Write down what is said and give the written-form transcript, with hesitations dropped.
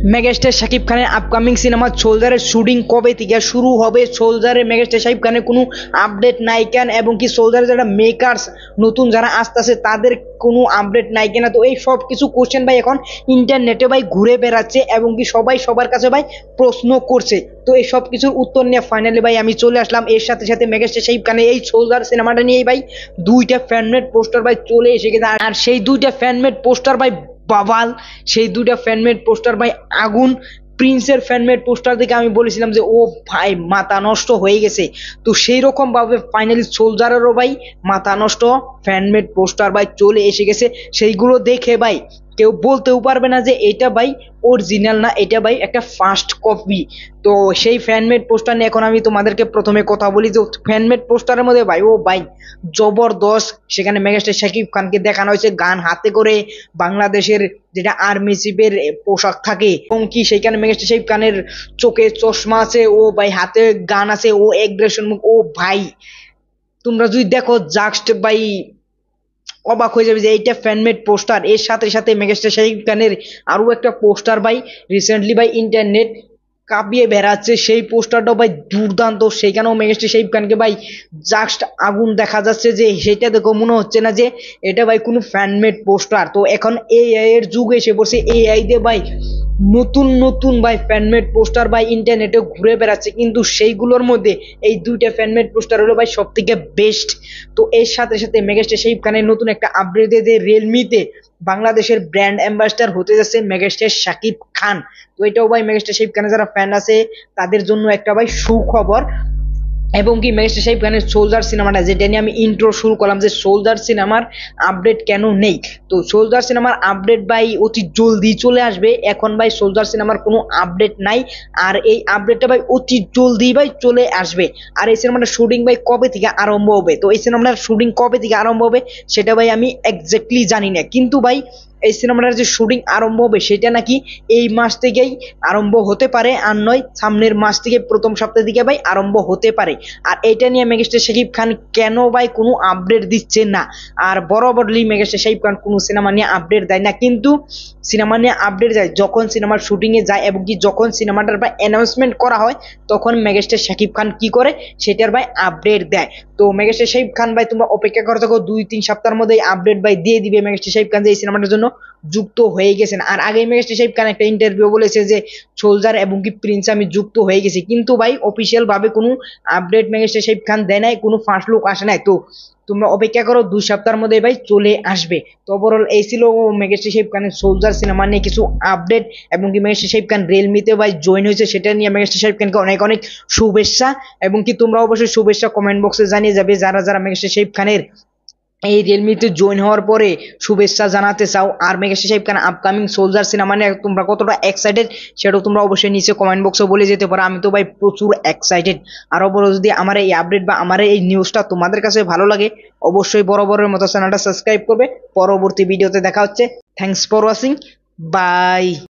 Megastar Shakib খানের upcoming cinema সোলজারের shooting কবে থেকে শুরু হবে, সোলজারের মেগাস্টার শাকিব খানের কোনো আপডেট নাই কেন, এবং কি সোলজারের যারা মেকার্স নতুন যারা আসতেছে তাদের কোনো আপডেট নাই কেনা। তো এই সব কিছু কোশ্চেন ভাই এখন ইন্টারনেটে ভাই ঘুরে বেড়াচ্ছে এবং কি সবাই সবার কাছে ভাই প্রশ্ন করছে। তো এই সব কিছুর উত্তর নিয়ে ফাইনালি ভাই আমি চলে আসলাম। এর সাথে সাথে মেগাস্টার শাকিব খানের এই সোলজার সিনেমাটা নিয়ে ভাই দুইটা ফ্যানমেড পোস্টার ভাই চলে এসে গেছে, আর সেই দুইটা ফ্যানমেড পোস্টার ভাই বাবাল। সেই দুইটা ফ্যানমেড পোস্টার ভাই আগুন। প্রিন্সের ফ্যানমেড পোস্টার দেখে আমি বলেছিলাম যে ও ভাই মাথা নষ্ট হয়ে গেছে, তো সেই রকম ভাবে ফাইনালি সোলজারেরও ভাই মাথা নষ্ট ফ্যানমেড পোস্টার ভাই চলে এসে গেছে। সেইগুলো দেখে ভাই কেউ বলতেও পারবে না যে এটা ভাই অরিজিনাল না, এটা ভাই একটা ফার্স্ট কপি। তো সেই ফ্যানমেড পোস্টার নিয়ে এখন আমি তোমাদেরকে প্রথমে কথা বলি যে ফ্যানমেড পোস্টারের মধ্যে ভাই ও ভাই জবরদস্ত। সেখানে মেগাস্টার শাকিব খানকে দেখানো হয়েছে গান হাতে করে, বাংলাদেশের যেটা আর্মি চিফের পোশাক থাকে, এবং কি সেখানে মেগাস্টার শাকিব খানের চোখে চশমা আছে, ও ভাই হাতে গান আছে, ও এগ্রেশন মুখ। ও ভাই তোমরা যদি দেখো জাস্ট ভাই অবাক হয়ে যাবে যে এইটা ফ্যানমেড পোস্টার। এর সাথে সাথে মেগাস্টার শাকিব খানের আরো একটা পোস্টার ভাই রিসেন্টলি ভাই ইন্টারনেট কাঁপিয়ে বেড়াচ্ছে, সেই পোস্টারটাও ভাই দুর্দান্ত। সেখানেও মেগাস্টার শাকিব খানকে ভাই জাস্ট আগুন দেখা যাচ্ছে, যে সেটা দেখো মনে হচ্ছে না যে এটা ভাই কোনো ফ্যানমেড পোস্টার। তো এখন এআই এর যুগ এসে পড়ছে, এআই দিয়ে ভাই নতুন নতুন ভাই ফ্যানমেড পোস্টার ভাই ইন্টারনেটে ঘুরে বেড়াচ্ছে, কিন্তু সেইগুলোর মধ্যে এই দুইটা ফ্যানমেড পোস্টার হলো ভাই সব থেকে বেস্ট। তো এর সাথে সাথে মেগাস্টার শাকিব খানের নতুন একটা আপডেট দিয়ে রিয়েলমিতে বাংলাদেশের ব্র্যান্ড অ্যাম্বাসেডর হতে যাচ্ছে মেগাস্টার শাকিব খান। তো এটাও ভাই মেগাস্টার শাকিব খানের যারা ফ্যান আছে তাদের জন্য একটা ভাই সুখবর। এবং কি মেগাস্টার শাকিব খানের সোলজার সিনেমাটা যেটা নিয়ে আমি ইন্ট্রো শুরু করলাম যে সোলজার সিনেমার আপডেট কেন নেই, তো সোলজার সিনেমার আপডেট ভাই অতি জলদি চলে আসবে। এখন ভাই সোলজার সিনেমার কোনো আপডেট নাই, আর এই আপডেটটা ভাই অতি জলদি ভাই চলে আসবে। আর এই সিনেমাটার শুটিং ভাই কবে থেকে আরম্ভ হবে, তো এই সিনেমাটার শুটিং কবে থেকে আরম্ভ হবে সেটা ভাই আমি এক্স্যাক্টলি জানি না, কিন্তু ভাই এই সিনেমাটার যে শুটিং আরম্ভ হবে সেটা নাকি এই মাস থেকেই আরম্ভ হতে পারে, আর নয় সামনের মাস থেকে প্রথম সপ্তাহ থেকে ভাই আরম্ভ হতে পারে। আর এটা নিয়ে মেগাস্টার শাকিব খান কেন ভাই কোনো আপডেট দিচ্ছে না, আর বরাবরলি মেগাস্টার শাকিব খান কোনো সিনেমা নিয়ে আপডেট দেয় না, কিন্তু সিনেমা নিয়ে আপডেট যায় যখন সিনেমার শুটিং এ যায়, এবং কি যখন সিনেমাটার ভাই অ্যানাউন্সমেন্ট করা হয় তখন মেগাস্টার শাকিব খান কি করে সেটার ভাই আপডেট দেয়। তো মেগাস্টার শাকিব খান ভাই তোমরা অপেক্ষা করে থাকো, 2-3 সপ্তাহের মধ্যে আপডেট ভাই দিয়ে দিবে মেগাস্টার শাকিব খান যে এই সিনেমাটার জন্য যুক্ত হয়ে গেছেন। আর আগে মেগাস্টার শাকিব খান একটা ইন্টারভিউ বলেছে যে সোলজার এবং কি প্রিন্স আমি যুক্ত হয়ে গেছি, কিন্তু ভাই অফিসিয়াল ভাবে কোনো আপডেট মেগাস্টার শাকিব খান দেয় নাই, কোনো ফার্স্ট লুক আসে নাই। তো তোমরা অপেক্ষা করো, 2 সপ্তাহের মধ্যে ভাই চলে আসবে। তো ওভারঅল এই ছিল মেগাস্টার শাকিব খানের সোলজার সিনেমা নিয়ে কিছু আপডেট, এবং কি মেগাস্টার শাকিব খান রিয়েলমিতে ভাই জয়েন হয়েছে সেটা নিয়ে মেগাস্টার শাকিব খানকে অনেক অনেক শুভেচ্ছা। এবং কি তোমরা অবশ্যই শুভেচ্ছা কমেন্ট বক্সে জানিয়ে যাবে যারা যারা মেগাস্টার শাকিব খানের এই রিয়েলমিতে জয়েন হওয়ার পরে শুভেচ্ছা জানাতে চাও। আর megastar Shakib Khan upcoming soldier cinema নিয়ে তোমরা কতটা এক্সাইটেড সেটাও তোমরা অবশ্যই নিচে কমেন্ট বক্সে বলে যেতে পারো। আমি তো ভাই প্রচুর এক্সাইটেড। আর বড় যদি আমার এই আপডেট বা আমার এই নিউজটা তোমাদের কাছে ভালো লাগে অবশ্যই বরাবরের মতো চ্যানেলটা সাবস্ক্রাইব করবে। পরবর্তী ভিডিওতে দেখা হচ্ছে। Thanks for watching, by.